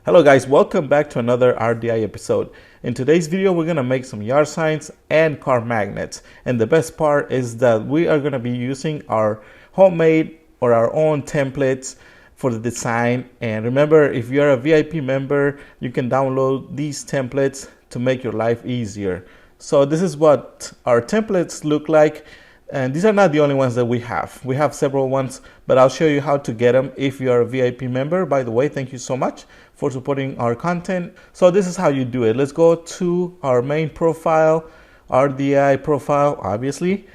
Hello guys, welcome back to another RDI episode. In today's video, we're going to make some yard signs and car magnets. And the best part is that we are going to be using our homemade or our own templates for the design. And remember, if you're a VIP member, you can download these templates to make your life easier. So this is what our templates look like. And these are not the only ones that we have. We have several ones, but I'll show you how to get them if you're a VIP member. By the way, thank you so much for supporting our content. So this is how you do it. Let's go to our main profile, RDI profile, obviously.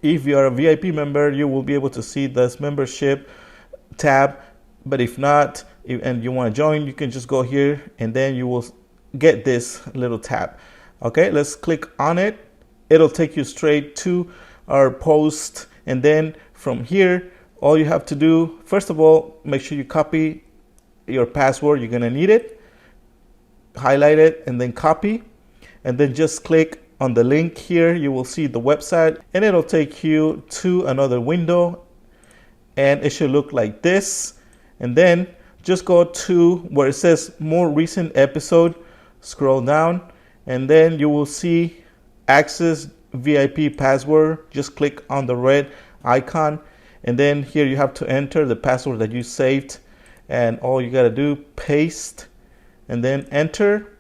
If you're a VIP member, you will be able to see this membership tab. But if not, and you want to join, you can just go here and then you will get this little tab. Okay, let's click on it. It'll take you straight to our post, and then from here all you have to do, first of all, make sure you copy your password. You're gonna need it, highlight it, and then copy, and then just click on the link here. You will see the website and it'll take you to another window, and it should look like this. And then just go to where it says more recent episode, scroll down, and then you will see access VIP password. Just click on the red icon, and then here you have to enter the password that you saved, and all you got to do, paste and then enter,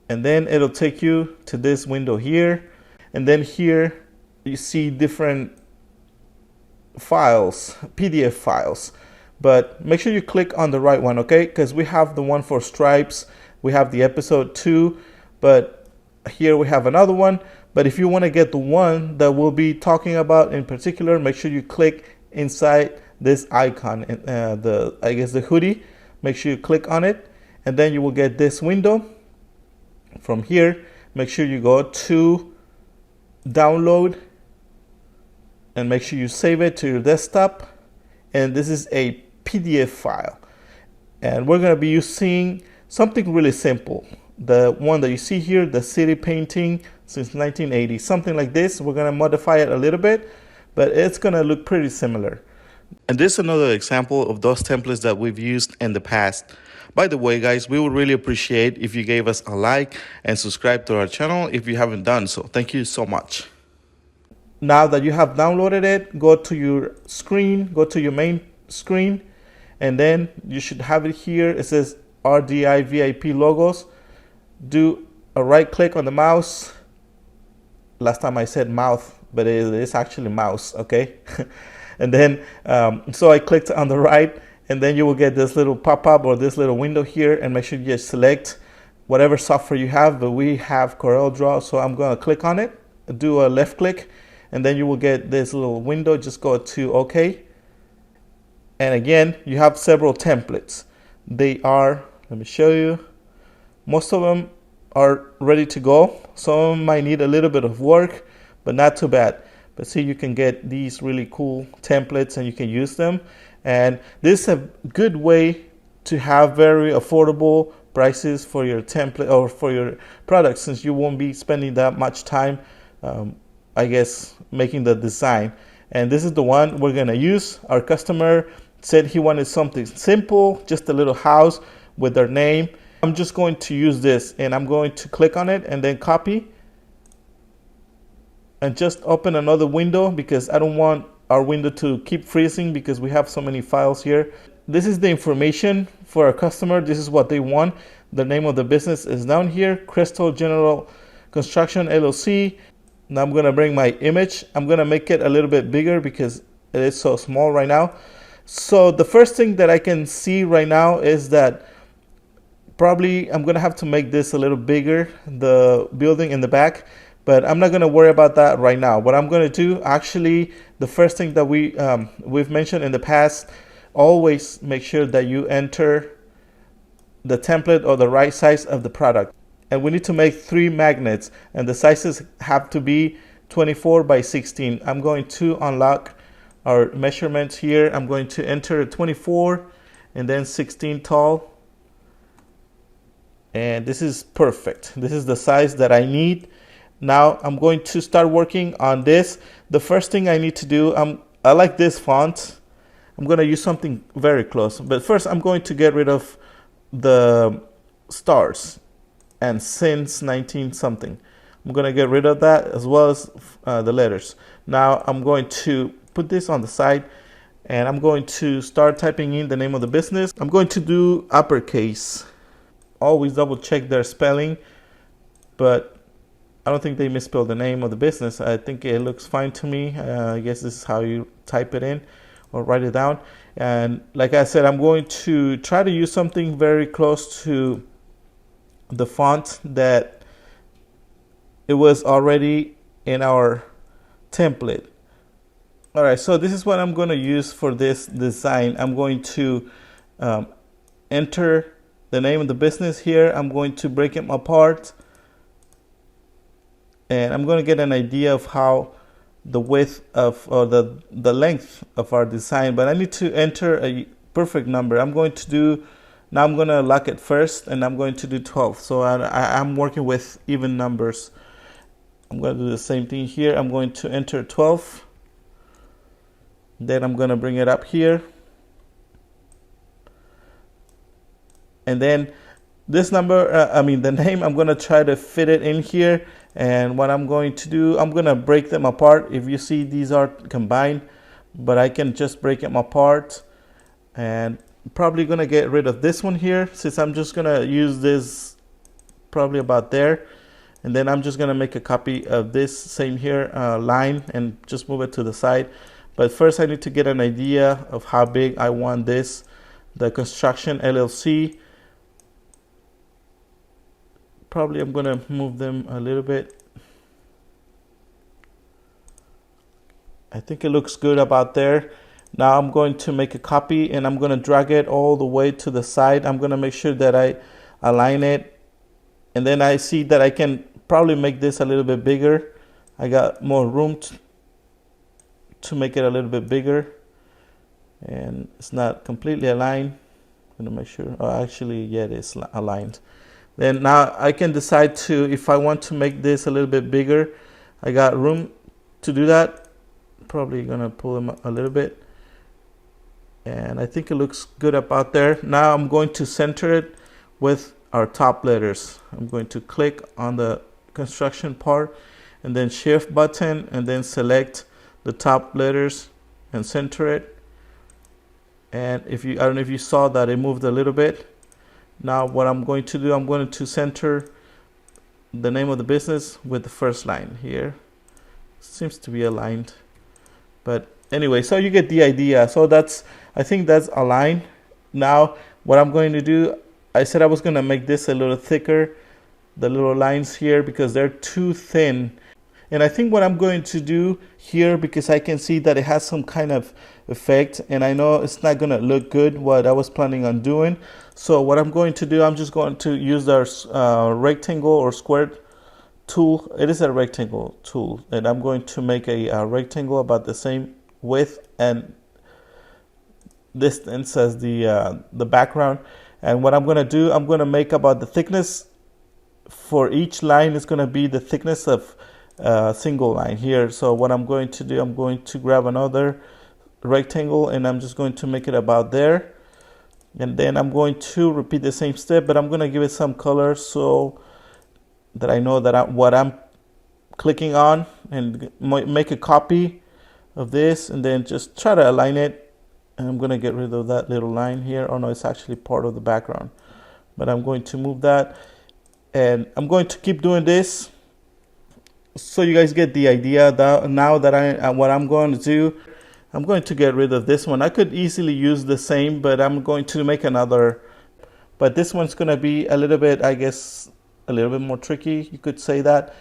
and then it'll take you to this window here. And then here you see different files, PDF files, but make sure you click on the right one, okay? Because we have the one for stripes, we have the episode 2, but here we have another one. But if you want to get the one that we'll be talking about in particular, make sure you click inside this icon, the hoodie. Make sure you click on it, and then you will get this window. From here, make sure you go to download and make sure you save it to your desktop. And this is a PDF file, and we're going to be using something really simple. The one that you see here, the city painting since 1980, something like this. We're going to modify it a little bit, but it's going to look pretty similar. And this is another example of those templates that we've used in the past. By the way, guys, we would really appreciate if you gave us a like and subscribe to our channel if you haven't done so. Thank you so much. Now that you have downloaded it, go to your screen, go to your main screen, and then you should have it here. It says RDI VIP logos. Do a right click on the mouse. Last time I said mouth, but it is actually mouse, okay? And then, so I clicked on the right, and then you will get this little pop-up or this little window here, and make sure you just select whatever software you have, but we have CorelDRAW, so I'm gonna click on it, do a left click, and then you will get this little window. Just go to OK. And again, you have several templates. They are, let me show you. Most of them are ready to go. Some of them might need a little bit of work, but not too bad. But see, you can get these really cool templates and you can use them. And this is a good way to have very affordable prices for your template or for your product, since you won't be spending that much time, I guess, making the design. And this is the one we're gonna use. Our customer said he wanted something simple, just a little house with their name. I'm just going to use this, and I'm going to click on it and then copy and just open another window, because I don't want our window to keep freezing because we have so many files here. This is the information for our customer. This is what they want. The name of the business is down here, Crystal General Construction LLC. Now I'm going to bring my image. I'm going to make it a little bit bigger because it is so small right now. So the first thing that I can see right now is that probably I'm going to have to make this a little bigger, the building in the back, but I'm not going to worry about that right now. What I'm going to do, actually, the first thing that we've mentioned in the past, always make sure that you enter the template or the right size of the product. And we need to make 3 magnets, and the sizes have to be 24 by 16. I'm going to unlock our measurements here. I'm going to enter 24 and then 16 tall. And this is perfect. This is the size that I need. Now I'm going to start working on this. The first thing I need to do, I like this font. I'm going to use something very close. But first I'm going to get rid of the stars and since 19 something. I'm going to get rid of that as well as the letters. Now I'm going to put this on the side and I'm going to start typing in the name of the business. I'm going to do uppercase. Always double check their spelling, but I don't think they misspelled the name of the business. I think it looks fine to me. I guess this is how you type it in or write it down. And like I said, I'm going to try to use something very close to the font that it was already in our template. All right, so this is what I'm going to use for this design. I'm going to enter the name of the business here. I'm going to break them apart and I'm going to get an idea of how the width of or the length of our design, but I need to enter a perfect number. I'm going to lock it first and I'm going to do 12. So I'm working with even numbers. I'm going to do the same thing here. I'm going to enter 12. Then I'm going to bring it up here. And then this number, the name, I'm going to try to fit it in here. And what I'm going to do, I'm going to break them apart. If you see, these are combined, but I can just break them apart. And probably going to get rid of this one here, since I'm just going to use this probably about there. And then I'm just going to make a copy of this same here line and just move it to the side. But first I need to get an idea of how big I want this. The construction LLC. Probably I'm going to move them a little bit. I think it looks good about there. Now I'm going to make a copy and I'm going to drag it all the way to the side. I'm going to make sure that I align it. And then I see that I can probably make this a little bit bigger. I got more room to make it a little bit bigger. And it's not completely aligned. I'm going to make sure. Oh, actually, yeah, it is aligned. Then now I can decide if I want to make this a little bit bigger. I got room to do that. Probably going to pull them a little bit. And I think it looks good about there. Now I'm going to center it with our top letters. I'm going to click on the construction part and then shift button and then select the top letters and center it. And I don't know if you saw that it moved a little bit. Now what I'm going to do, I'm going to center the name of the business with the first line here. Seems to be aligned, but anyway, so you get the idea. So I think that's aligned. Now what I'm going to do, I said I was going to make this a little thicker, the little lines here, because they're too thin. And I think what I'm going to do here, because I can see that it has some kind of effect, and I know it's not going to look good what I was planning on doing. So what I'm going to do, I'm just going to use our rectangle or square tool. It is a rectangle tool, and I'm going to make a rectangle about the same width and distance as the background. And what I'm going to do, I'm going to make about the thickness for each line is going to be the thickness of single line here. So what I'm going to do, I'm going to grab another rectangle and I'm just going to make it about there. And then I'm going to repeat the same step, but I'm going to give it some color so that I know that what I'm clicking on, and make a copy of this and then just try to align it. And I'm going to get rid of that little line here. Oh no, it's actually part of the background, but I'm going to move that and I'm going to keep doing this so you guys get the idea. That now that what I'm going to do, I'm going to get rid of this one. I could easily use the same, but I'm going to make another. But this one's going to be a little bit, I guess, a little bit more tricky. You could say that.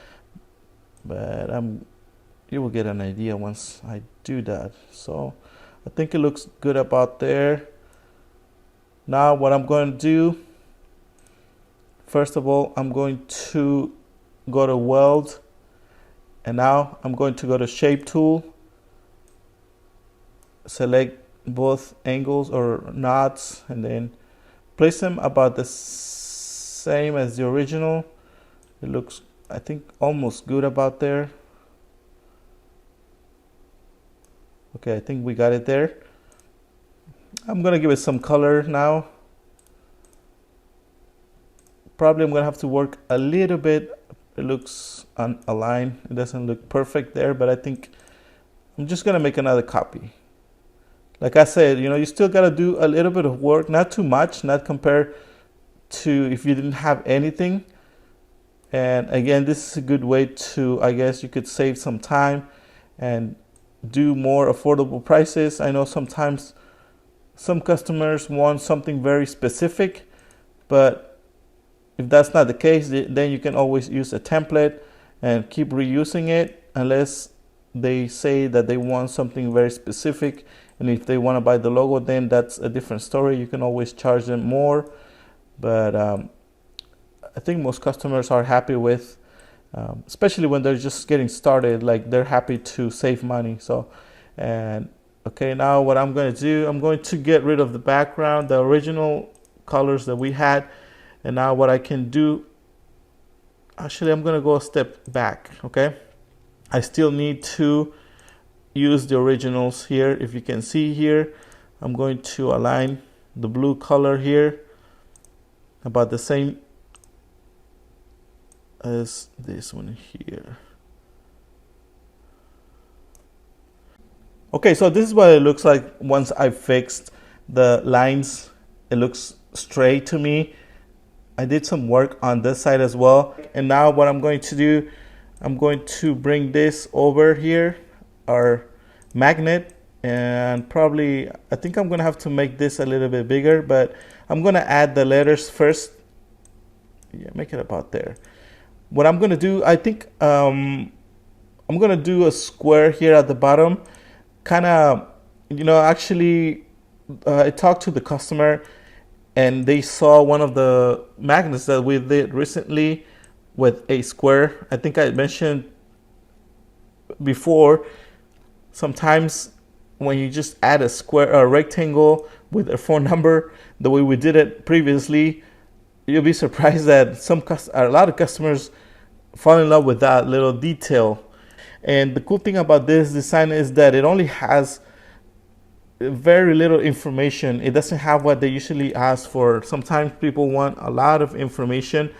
But you will get an idea once I do that. So I think it looks good about there. Now what I'm going to do, first of all, I'm going to go to weld. And now I'm going to go to shape tool. Select both angles or knots and then place them about the same as the original. It looks, I think, almost good about there. Okay, I think we got it there. I'm gonna give it some color now. Probably I'm gonna have to work a little bit. It looks unaligned. It doesn't look perfect there, but I think I'm just gonna make another copy. Like I said, you still gotta do a little bit of work, not too much, not compared to if you didn't have anything. And again, this is a good way to, I guess you could save some time and do more affordable prices. I know sometimes some customers want something very specific, but if that's not the case, then you can always use a template and keep reusing it unless they say that they want something very specific. And if they want to buy the logo, then that's a different story. You can always charge them more. But I think most customers are happy with, especially when they're just getting started, like they're happy to save money. So, and okay, now what I'm going to do, I'm going to get rid of the background, the original colors that we had. And now what I can do, actually, I'm going to go a step back, okay? I still need to use the originals here. If you can see here, I'm going to align the blue color here about the same as this one here. Okay, so this is what it looks like once I fixed the lines. It looks straight to me. I did some work on this side as well. And now what I'm going to do, I'm going to bring this over here, our magnet, and probably, I think I'm going to have to make this a little bit bigger, but I'm going to add the letters first. Yeah, make it about there. What I'm going to do, I think I'm going to do a square here at the bottom. Kind of, actually, I talked to the customer and they saw one of the magnets that we did recently with a square. I think I mentioned before, sometimes when you just add a square or a rectangle with a phone number, the way we did it previously, you'll be surprised that a lot of customers fall in love with that little detail. And the cool thing about this design is that it only has very little information. It doesn't have what they usually ask for. Sometimes people want a lot of information,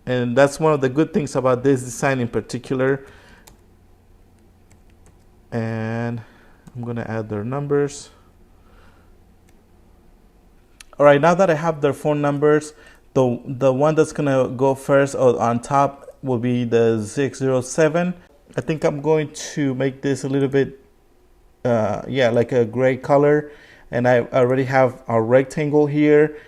and that's one of the good things about this design in particular. And I'm gonna add their numbers. All right, now that I have their phone numbers, the one that's gonna go first or on top will be the 607. I think I'm going to make this a little bit, like a gray color. And I already have a rectangle here.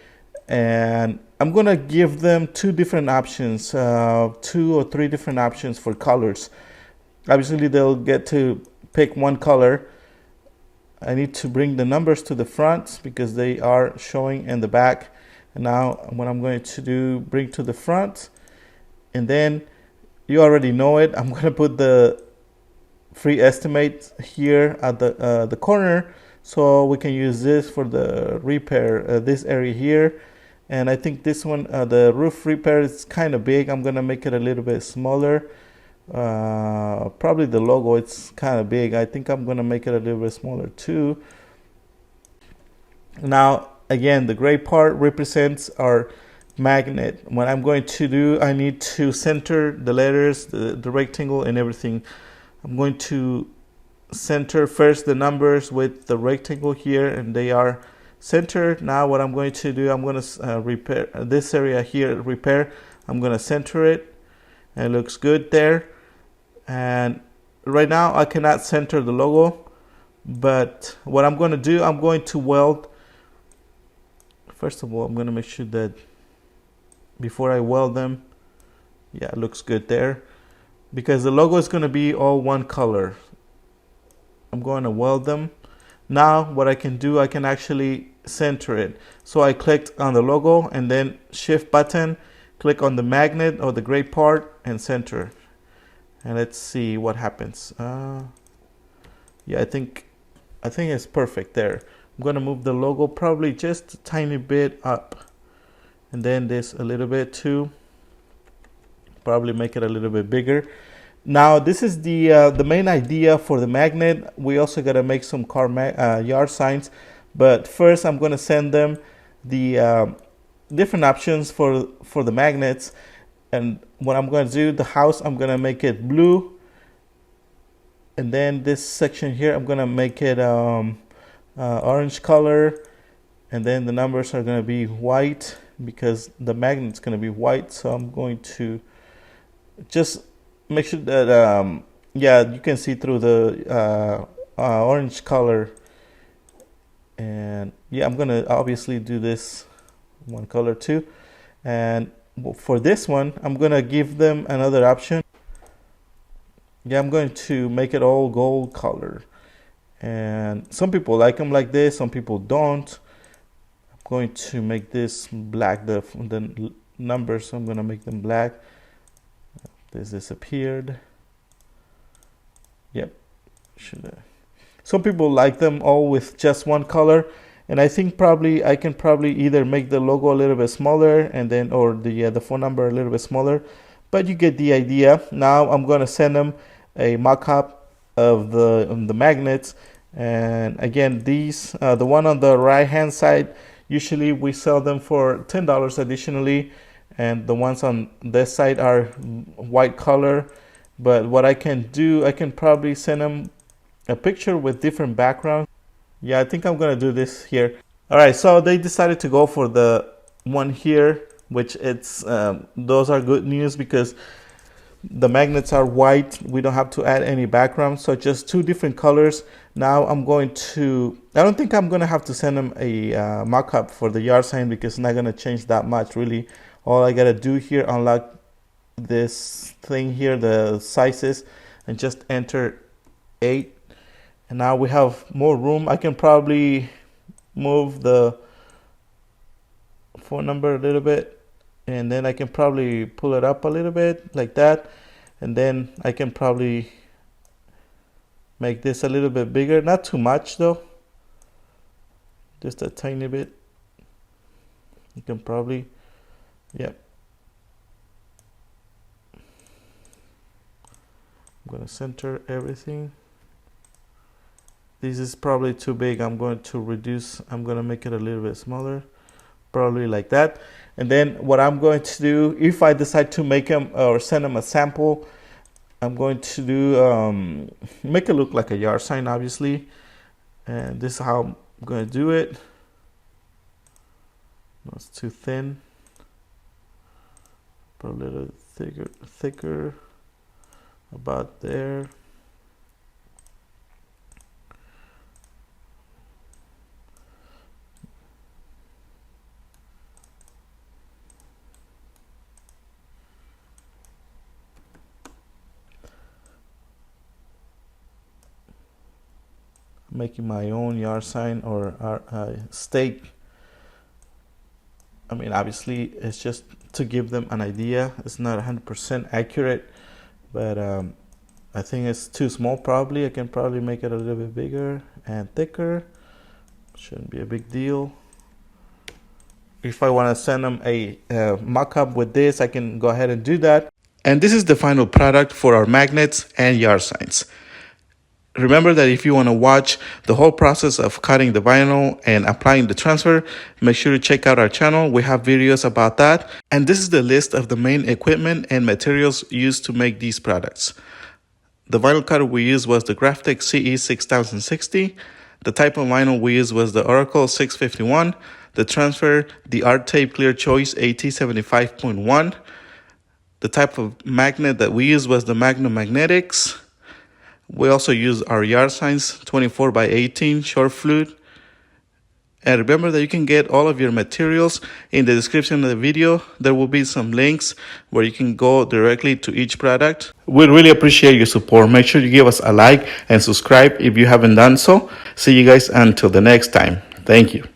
And I'm gonna give them two different options, 2 or 3 different options for colors. Obviously, they'll get to pick one color. I need to bring the numbers to the front because they are showing in the back. And now what I'm going to do, bring to the front, and then you already know it. I'm going to put the free estimate here at the corner, so we can use this for the repair, this area here. And I think this one, the roof repair, is kind of big. I'm going to make it a little bit smaller. Probably the logo, it's kind of big. I think I'm going to make it a little bit smaller too. Now, again, the gray part represents our magnet. What I'm going to do, I need to center the letters, the rectangle and everything. I'm going to center first the numbers with the rectangle here, and they are centered. Now what I'm going to do, I'm going to repair this area here, repair. I'm going to center it, and it looks good there. And right now I cannot center the logo, but what I'm going to do, I'm going to weld. First of all, I'm going to make sure that before I weld them, yeah, it looks good there, because the logo is going to be all one color. I'm going to weld them. Now what I can do, I can actually center it. So I clicked on the logo and then shift button, click on the magnet or the gray part and center. And let's see what happens. Yeah, I think it's perfect there. I'm going to move the logo probably just a tiny bit up, and then this a little bit too. Probably make it a little bit bigger. Now this is the main idea for the magnet. We also got to make some car yard signs, but first I'm going to send them the different options for the magnets. And what I'm going to do, the house, I'm going to make it blue. And then this section here, I'm going to make it orange color. And then the numbers are going to be white because the magnet's going to be white. So I'm going to just make sure that, yeah, you can see through the orange color. And yeah, I'm going to obviously do this one color too. And for this one, I'm going to give them another option. Yeah, I'm going to make it all gold color. And some people like them like this, some people don't. I'm going to make this black, the numbers, so I'm going to make them black. This disappeared. Yep. Some people like them all with just one color. And I think I can probably either make the logo a little bit smaller and then, or the phone number a little bit smaller, but you get the idea. Now I'm going to send them a mock-up of the magnets. And again, these, the one on the right hand side, usually we sell them for $10 additionally. And the ones on this side are white color. But what I can do, I can probably send them a picture with different backgrounds. Yeah, I think I'm going to do this here. All right, so they decided to go for the one here, which those are good news because the magnets are white. We don't have to add any background. So just two different colors. Now I don't think I'm going to have to send them a mock-up for the yard sign because it's not going to change that much really. All I got to do here, unlock this thing here, the sizes, and just enter 8. And now we have more room. I can probably move the phone number a little bit. And then I can probably pull it up a little bit like that. And then I can probably make this a little bit bigger. Not too much though. Just a tiny bit. You can probably, yep. I'm going to center everything. This is probably too big. I'm going to reduce. I'm going to make it a little bit smaller, probably like that. And then what I'm going to do, if I decide to make them or send them a sample, I'm going to do make it look like a yard sign, obviously. And this is how I'm going to do it. No, it's too thin. Put a little thicker, about there. Making my own yard sign or stake. I mean, obviously, it's just to give them an idea. It's not 100% accurate, but I think it's too small probably. I can probably make it a little bit bigger and thicker. Shouldn't be a big deal. If I want to send them a mock-up with this, I can go ahead and do that. And this is the final product for our magnets and yard signs. Remember that if you want to watch the whole process of cutting the vinyl and applying the transfer, make sure to check out our channel. We have videos about that. And this is the list of the main equipment and materials used to make these products. The vinyl cutter we used was the Graphtec CE 6060. The type of vinyl we used was the Oracle 651. The transfer, the Art Tape Clear Choice AT 75.1. The type of magnet that we used was the Magnum Magnetics. We also use our yard signs, 24 by 18 short flute. And remember that you can get all of your materials in the description of the video. There will be some links where you can go directly to each product. We'd really appreciate your support. Make sure you give us a like and subscribe if you haven't done so. See you guys until the next time. Thank you.